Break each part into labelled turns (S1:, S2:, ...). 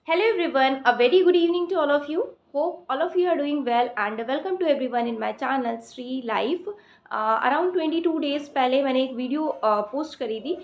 S1: Hello everyone, a very good evening to all of you. Hope all of you are doing well and welcome to everyone in my channel Sri Life. Around 22 days पहले मैंने एक video post करी थी।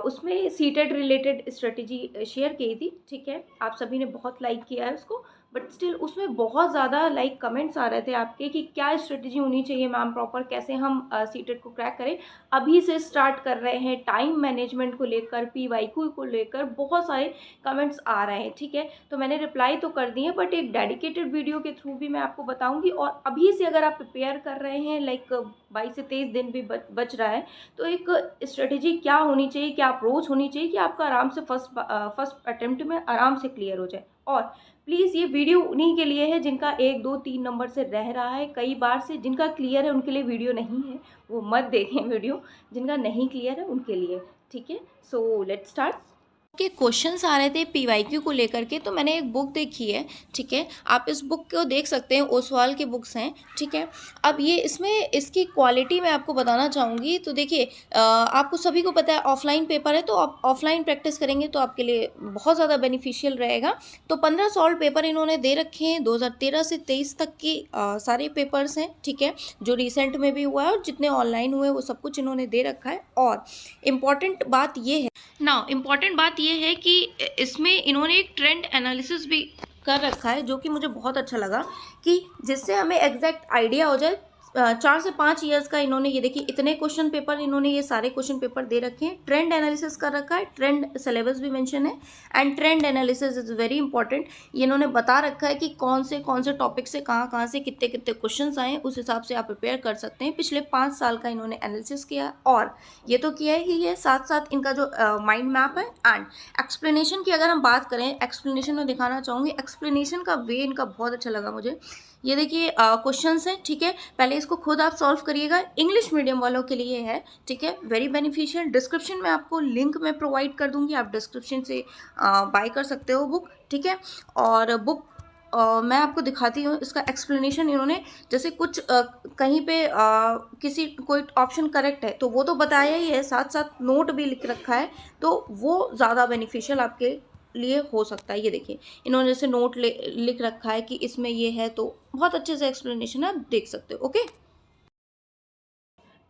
S1: उसमें seated related strategy share की थी। ठीक है, आप सभी ने बहुत लाइक किया है उसको, बट स्टिल उसमें बहुत ज़्यादा लाइक कमेंट्स आ रहे थे आपके कि क्या स्ट्रेटजी होनी चाहिए मैम प्रॉपर, कैसे हम सीटेड को क्रैक करें। अभी से स्टार्ट कर रहे हैं, टाइम मैनेजमेंट को लेकर, PYQ को लेकर बहुत सारे कमेंट्स आ रहे हैं। ठीक है, तो मैंने रिप्लाई तो कर दी है, बट एक डेडिकेटेड वीडियो के थ्रू भी मैं आपको बताऊंगी। और अभी से अगर आप प्रिपेयर कर रहे हैं, लाइक 22 से 23 दिन भी बच रहा है, तो एक स्ट्रेटजी क्या होनी चाहिए, क्या अप्रोच होनी चाहिए कि आपका आराम से फर्स्ट अटेम्प्ट में आराम से क्लियर हो जाए। और प्लीज़ ये वीडियो उन्हीं के लिए है जिनका 1 2 3 नंबर से रह रहा है कई बार से। जिनका क्लियर है उनके लिए वीडियो नहीं है, वो मत देखें वीडियो। जिनका नहीं क्लियर है उनके लिए। ठीक है, सो लेट्स स्टार्ट। के क्वेश्चंस आ रहे थे PYQ को लेकर के, तो मैंने एक बुक देखी है। ठीक है, आप इस बुक को देख सकते हैं, ओसवाल की बुक्स हैं। ठीक है, अब ये इसमें इसकी क्वालिटी मैं आपको बताना चाहूँगी। तो देखिए, आपको सभी को पता है ऑफलाइन पेपर है, तो आप ऑफलाइन प्रैक्टिस करेंगे तो आपके लिए बहुत ज़्यादा बेनिफिशियल रहेगा। तो 15 सॉल्व पेपर इन्होंने दे रखे हैं, 2013 से 23 तक की सारे पेपर्स हैं। ठीक है, जो रिसेंट में भी हुआ है और जितने ऑनलाइन हुए वो सब कुछ इन्होंने दे रखा है। और इम्पॉर्टेंट बात ये है इम्पॉर्टेंट बात यह है कि इसमें इन्होंने एक ट्रेंड एनालिसिस भी कर रखा है, जो कि मुझे बहुत अच्छा लगा, कि जिससे हमें एग्जैक्ट आइडिया हो जाए। 4 से 5 ईयर्स का इन्होंने, ये देखिए इतने क्वेश्चन पेपर इन्होंने ये सारे क्वेश्चन पेपर दे रखे हैं। ट्रेंड एनालिसिस कर रखा है, ट्रेंड सिलेबस भी मेंशन है, and trend analysis is very important. ये इन्होंने बता रखा है कि कौन से टॉपिक से कहाँ से कितने कितने क्वेश्चन आए, उस हिसाब से आप प्रिपेयर कर सकते हैं। पिछले 5 साल का इन्होंने एनालिसिस किया, और ये तो किया ही है, साथ साथ इनका जो माइंड मैप है एंड एक्सप्लेनेशन की अगर हम बात करें, एक्सप्लेनेशन में दिखाना चाहूँगी। एक्सप्लेनेशन का वे इनका बहुत अच्छा लगा मुझे। ये देखिए क्वेश्चंस हैं। ठीक है, पहले इसको खुद आप सॉल्व करिएगा, इंग्लिश मीडियम वालों के लिए है। ठीक है, वेरी बेनिफिशियल। डिस्क्रिप्शन में आपको लिंक मैं प्रोवाइड कर दूंगी, आप डिस्क्रिप्शन से बाय कर सकते हो बुक। ठीक है, और बुक मैं आपको दिखाती हूँ इसका एक्सप्लेनेशन। इन्होंने जैसे कुछ कहीं पे किसी कोई ऑप्शन करेक्ट है तो वो तो बताया ही है, साथ साथ नोट भी लिख रखा है, तो वो ज़्यादा बेनिफिशियल आपके लिए हो सकता है। ये देखिए इन्होंने जैसे नोट लिख रखा है कि इसमें ये है, तो बहुत अच्छे से एक्सप्लेनेशन है, आप देख सकते हो। ओके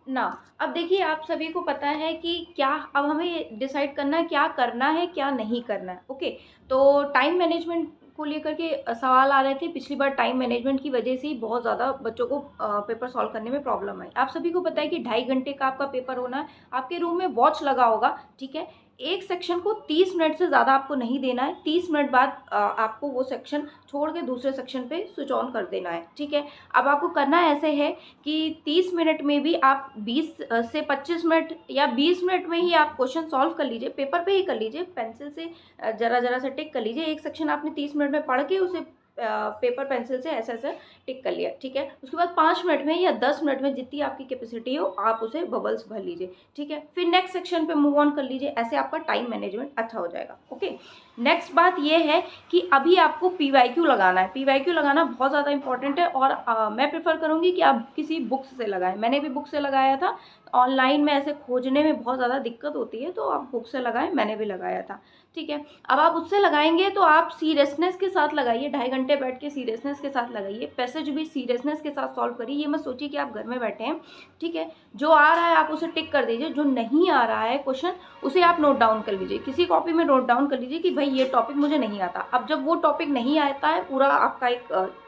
S1: ना, अब देखिए आप सभी को पता है कि क्या, अब हमें डिसाइड करना है क्या करना है क्या नहीं करना है। ओके, तो टाइम मैनेजमेंट को लेकर के सवाल आ रहे थे। पिछली बार टाइम मैनेजमेंट की वजह से ही बहुत ज़्यादा बच्चों को पेपर सॉल्व करने में प्रॉब्लम आई। आप सभी को पता है कि 2.5 घंटे का आपका पेपर होना है। आपके रूम में वॉच लगा होगा। ठीक है, एक सेक्शन को 30 मिनट से ज़्यादा आपको नहीं देना है। 30 मिनट बाद आपको वो सेक्शन छोड़ के दूसरे सेक्शन पे स्विच ऑन कर देना है। ठीक है, अब आपको करना ऐसे है कि 30 मिनट में भी आप 20 से 25 मिनट या 20 मिनट में ही आप क्वेश्चन सॉल्व कर लीजिए। पेपर पे ही कर लीजिए, पेंसिल से जरा जरा से टिक कर लीजिए। एक सेक्शन आपने 30 मिनट में पढ़ के उसे पेपर पेंसिल से ऐसा ऐसा टिक कर लिया। ठीक है, उसके बाद 5 मिनट में या 10 मिनट में जितनी आपकी कैपेसिटी हो आप उसे बबल्स भर लीजिए। ठीक है, फिर नेक्स्ट सेक्शन पे मूव ऑन कर लीजिए। ऐसे आपका टाइम मैनेजमेंट अच्छा हो जाएगा। ओके, नेक्स्ट बात ये है कि अभी आपको PYQ लगाना है। PYQ लगाना बहुत ज़्यादा इंपॉर्टेंट है, और मैं प्रेफर करूँगी कि आप किसी बुक्स से लगाएं। मैंने भी बुक से लगाया था। ऑनलाइन में ऐसे खोजने में बहुत ज़्यादा दिक्कत होती है, तो आप बुक से लगाएं, मैंने भी लगाया था। ठीक है, अब आप उससे लगाएंगे तो आप सीरियसनेस के साथ लगाइए, 2.5 घंटे बैठ के सीरियसनेस के साथ लगाइए। पैसेज भी सीरियसनेस के साथ सॉल्व करिए। ये मत सोचिए कि आप घर में बैठे हैं। ठीक है, जो आ रहा है आप उसे टिक कर दीजिए, जो नहीं आ रहा है क्वेश्चन उसे आप नोट डाउन कर लीजिए। किसी कॉपी में नोट डाउन कर लीजिए कि भाई ये टॉपिक मुझे नहीं आता। अब जब वो टॉपिक नहीं आता है, पूरा आपका एक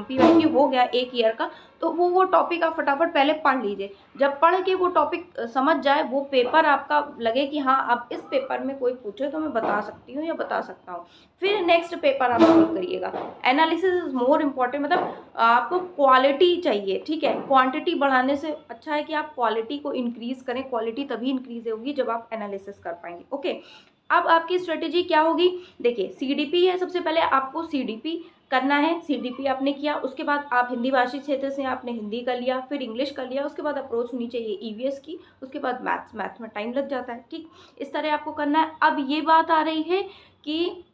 S1: PYQ हो गया 1 ईयर का, तो वो टॉपिक आप फटाफट पहले पढ़ लीजिए। जब पढ़ के वो टॉपिक समझ जाए, वो पेपर आपका लगे कि हाँ अब इस पेपर में कोई पूछे तो मैं बता सकती हूँ या बता सकता हूँ, फिर नेक्स्ट पेपर आप सॉल्व करिएगा। एनालिसिस इज मोर इम्पॉर्टेंट, मतलब आपको क्वालिटी चाहिए। ठीक है, क्वांटिटी बढ़ाने से अच्छा है कि आप क्वालिटी को इंक्रीज करें। क्वालिटी तभी इंक्रीज होगी जब आप एनालिसिस कर पाएंगे। ओके, अब आपकी स्ट्रेटेजी क्या होगी? देखिए CDP है, सबसे पहले आपको CDP करना है। CDP आपने किया, उसके बाद आप हिंदी भाषी क्षेत्र से आपने हिंदी कर लिया, फिर इंग्लिश कर लिया, उसके बाद अप्रोच होनी चाहिए EVS की, उसके बाद मैथ्स में टाइम लग जाता है। ठीक, इस तरह आपको करना है। अब ये बात आ रही है कि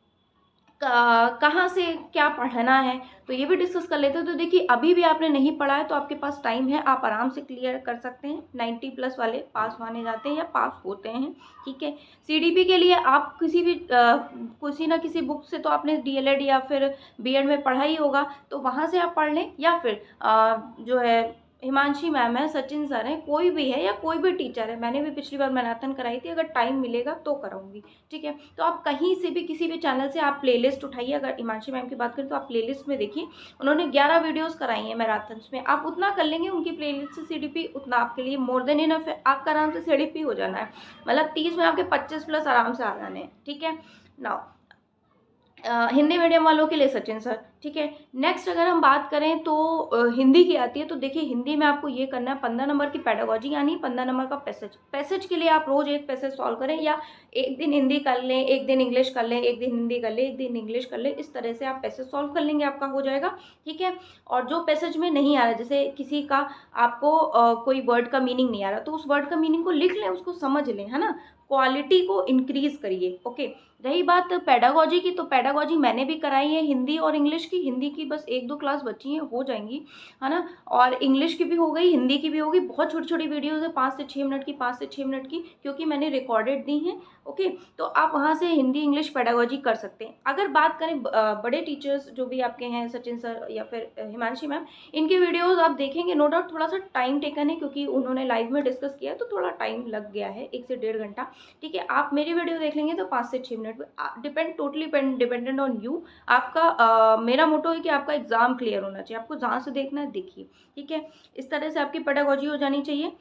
S1: कहाँ से क्या पढ़ना है, तो ये भी डिस्कस कर लेते हैं। तो देखिए अभी भी आपने नहीं पढ़ा है तो आपके पास टाइम है, आप आराम से क्लियर कर सकते हैं। 90 प्लस वाले पास माने जाते हैं या पास होते हैं, ठीक है। सीडीपी के लिए आप किसी भी किसी ना किसी बुक से तो आपने डीएलएड या फिर बीएड में पढ़ा ही होगा, तो वहाँ से आप पढ़ लें, या फिर जो है हिमांशी मैम है, सचिन सर हैं, कोई भी है या कोई भी टीचर है, मैंने भी पिछली बार मैराथन कराई थी, अगर टाइम मिलेगा तो कराऊंगी, ठीक है। तो आप कहीं से भी किसी भी चैनल से आप प्लेलिस्ट उठाइए। अगर हिमांशी मैम की बात करें तो आप प्लेलिस्ट में देखिए, उन्होंने 11 वीडियोस कराई हैं मैराथन्स में, आप उतना कर लेंगे उनकी प्लेलिस्ट से सीडीपी, उतना आपके लिए मोर देन इनफ है। आपका आराम से सीडीपी हो जाना है, मतलब 30 में आपके 25 प्लस आराम से आ जाने हैं, ठीक है ना। हिंदी मीडियम वालों के लिए सचिन सर, ठीक है। नेक्स्ट अगर हम बात करें तो हिंदी की आती है, तो देखिए हिंदी में आपको ये करना है 15 नंबर की पेडागोजी, यानी 15 नंबर का पैसेज के लिए आप रोज एक पैसेज सॉल्व करें, या एक दिन हिंदी कर लें, एक दिन इंग्लिश कर लें, एक दिन हिंदी कर लें, एक दिन इंग्लिश कर लें, इस तरह से आप पैसेज सॉल्व कर लेंगे, आपका हो जाएगा, ठीक है। और जो पैसेज में नहीं आ रहा, जैसे किसी का आपको कोई वर्ड का मीनिंग नहीं आ रहा, तो उस वर्ड का मीनिंग को लिख लें, उसको समझ लें, है ना, क्वालिटी को इंक्रीज करिए, ओके। रही बात पेडागोजी की, तो पेडागोजी मैंने भी कराई है हिंदी और इंग्लिश की। हिंदी की बस 1-2 क्लास बची हैं, हो जाएंगी, है ना, और इंग्लिश की भी हो गई, हिंदी की भी होगी। बहुत छोटी छोटी वीडियोज़ है, 5 से 6 मिनट की, 5 से 6 मिनट की, क्योंकि मैंने रिकॉर्डेड दी हैं, ओके। तो आप वहाँ से हिंदी इंग्लिश पेडागोजी कर सकते हैं। अगर बात करें बड़े टीचर्स जो भी आपके हैं, सचिन सर या फिर हिमांशी मैम, इनकी वीडियोज़ आप देखेंगे, नो डाउट थोड़ा सा टाइम टेकन है, क्योंकि उन्होंने लाइव में डिस्कस किया, तो थोड़ा टाइम लग गया है, 1 से 1.5 घंटा, ठीक है। आप मेरी वीडियो देख लेंगे तो 5 से 6 मिनट में, टोटली डिपेंडेंट ऑन यू। आपका मेरा मोटो है कि आपका एग्जाम क्लियर होना चाहिए, आपको जहाँ से देखना है देखिए, ठीक है। इस तरह से आपकी पेडागोजी हो जानी चाहिए।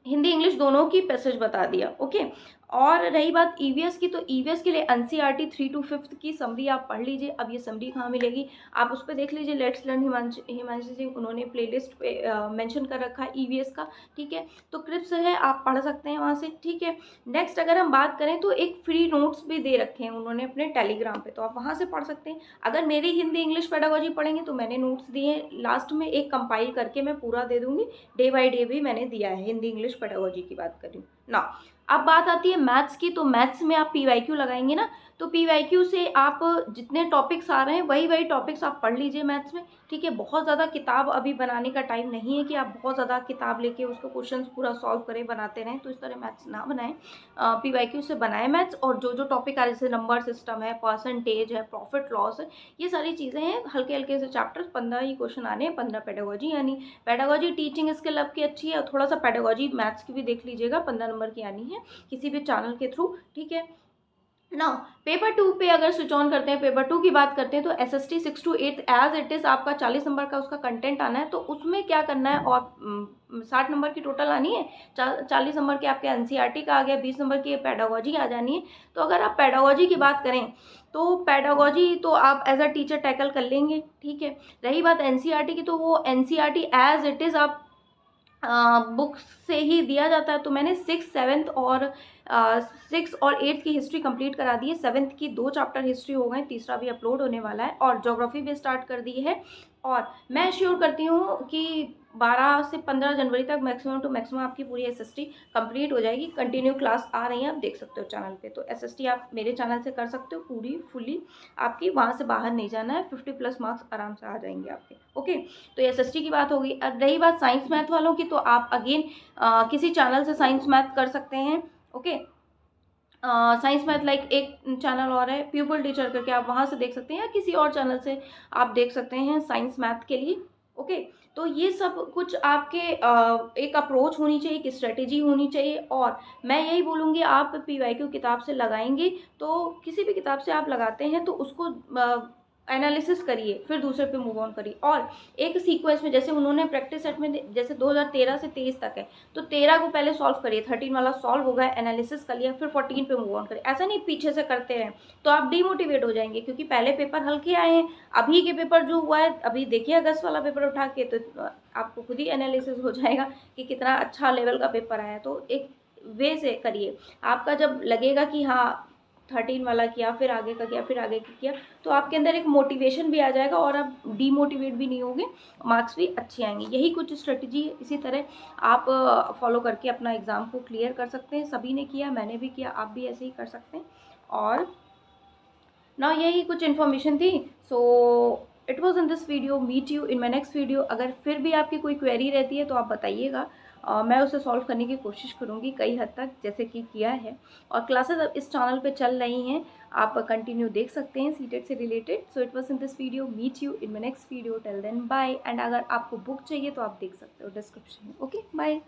S1: हिंदी इंग्लिश दोनों की पैसेज बता दिया, ओके। और रही बात ईवीएस की, तो ईवीएस के लिए एनसीईआरटी 3 to 5 की समरी आप पढ़ लीजिए। अब ये समरी कहाँ मिलेगी, आप उस पर देख लीजिए, लेट्स लर्न हिमांशी सिंह, उन्होंने प्लेलिस्ट पे मेंशन कर रखा है ईवीएस का, ठीक है। तो क्रिप्स है, आप पढ़ सकते हैं वहाँ से, ठीक है। नेक्स्ट अगर हम बात करें तो एक फ्री नोट्स भी दे रखे हैं उन्होंने अपने टेलीग्राम पे, तो आप वहाँ से पढ़ सकते हैं। अगर मेरी हिंदी इंग्लिश पेडागोजी पढ़ेंगे तो मैंने नोट्स दिए हैं, लास्ट में एक कंपाइल करके मैं पूरा दे दूंगी, डे बाई डे भी मैंने दिया है। हिंदी इंग्लिश पेडागोजी की बात करूँ ना। अब बात आती है मैथ्स की, तो मैथ्स में आप पीवाईक्यू लगाएंगे ना, तो पीवाईक्यू से आप जितने टॉपिक्स आ रहे हैं वही वही टॉपिक्स आप पढ़ लीजिए मैथ्स में, ठीक है। बहुत ज़्यादा किताब अभी बनाने का टाइम नहीं है कि आप बहुत ज़्यादा किताब लेके उसको क्वेश्चंस पूरा सॉल्व करें, बनाते रहें, तो इस तरह मैथ्स ना बनाएं। पीवाईक्यू से बनाएं मैथ्स, और जो जो टॉपिक आ रहे जैसे नंबर सिस्टम है, परसेंटेज है, प्रॉफिट लॉस है, ये सारी चीज़ें हैं, हल्के हल्के से चैप्टर्स, 15 ही क्वेश्चन आने हैं, 15 पेडागोजी, यानी पेडागोजी टीचिंग स्किल आपकी अच्छी है, और थोड़ा सा पेडागोजी मैथ्स की भी देख लीजिएगा, 15 नंबर की आनी है किसी भी चैनल के थ्रू, ठीक है ना। पेपर 2 पे अगर स्विच ऑन करते हैं, पेपर 2 की बात करते हैं, तो SST 6 to 8 as it is आपका 40 नंबर का उसका कंटेंट आना है, तो उसमें क्या करना है, और 60 नंबर की टोटल आनी है, 40 नंबर के आपके एनसीईआरटी का आ गया, 20 नंबर की पेडागोजी आ जानी है। तो अगर आप पेडागोजी की बात करें तो पेडागोजी तो आप एज अ टीचर टैकल कर लेंगे, ठीक है। रही बात एनसीईआरटी की, तो वो एनसीईआरटी एज इट इज़ आप बुक्स से ही दिया जाता है, तो मैंने 6, 7 और 6 और 8 की हिस्ट्री कंप्लीट करा दी है, 7th की 2 चैप्टर हिस्ट्री हो गए, तीसरा भी अपलोड होने वाला है, और ज्योग्राफी भी स्टार्ट कर दी है। और मैं श्योर करती हूँ कि 12 से 15 जनवरी तक मैक्सिमम टू मैक्सिमम आपकी पूरी एसएसटी कंप्लीट हो जाएगी। कंटिन्यू क्लास आ रही है, आप देख सकते हो चैनल पे, तो एसएसटी आप मेरे चैनल से कर सकते हो पूरी फुली, आपकी वहाँ से बाहर नहीं जाना है, 50 प्लस मार्क्स आराम से आ जाएंगे आपके, ओके। तो एसएसटी की बात होगी। अब रही बात साइंस मैथ वालों की, तो आप अगेन किसी चैनल से साइंस मैथ कर सकते हैं, ओके। साइंस मैथ लाइक एक चैनल और है प्यूपल टीचर करके, आप वहाँ से देख सकते हैं, या किसी और चैनल से आप देख सकते हैं साइंस मैथ के लिए, ओके। तो ये सब कुछ आपके एक अप्रोच होनी चाहिए, एक स्ट्रेटेजी होनी चाहिए, और मैं यही बोलूँगी आप पीवाईक्यू किताब से लगाएंगे, तो किसी भी किताब से आप लगाते हैं तो उसको एनालिसिस करिए, फिर दूसरे पे मूव ऑन करिए, और एक सीक्वेंस में, जैसे उन्होंने प्रैक्टिस सेट में जैसे 2013 से 23 तक है, तो 13 को पहले सॉल्व करिए, 13 वाला सॉल्व हो गया, एनालिसिस कर लिया, फिर 14 पे मूव ऑन करिए, ऐसा नहीं पीछे से करते हैं, तो आप डीमोटिवेट हो जाएंगे, क्योंकि पहले पेपर हल्के आए हैं। अभी के पेपर जो हुआ है, अभी देखिए अगस्त वाला पेपर उठा के, तो आपको खुद ही एनालिसिस हो जाएगा कि कितना अच्छा लेवल का पेपर आया। तो एक वे से करिए, आपका जब लगेगा कि हाँ 13 वाला किया, फिर आगे का किया, फिर आगे का किया, तो आपके अंदर एक मोटिवेशन भी आ जाएगा, और आप डीमोटिवेट भी नहीं होंगे, मार्क्स भी अच्छे आएंगे। यही कुछ स्ट्रेटजी है, इसी तरह आप फॉलो करके अपना एग्ज़ाम को क्लियर कर सकते हैं। सभी ने किया, मैंने भी किया, आप भी ऐसे ही कर सकते हैं। और ना यही कुछ इन्फॉर्मेशन थी। So it was in this video, meet you in my next video. अगर फिर भी आपकी कोई क्वेरी रहती है तो आप बताइएगा, मैं उसे सॉल्व करने की कोशिश करूँगी कई हद तक, जैसे कि किया है। और क्लासेस अब इस चैनल पे चल रही हैं, आप कंटिन्यू देख सकते हैं सीटेट से रिलेटेड। So it was in this video, meet you in my next video, till then bye. And अगर आपको बुक चाहिए तो आप देख सकते हो डिस्क्रिप्शन में। Okay, bye.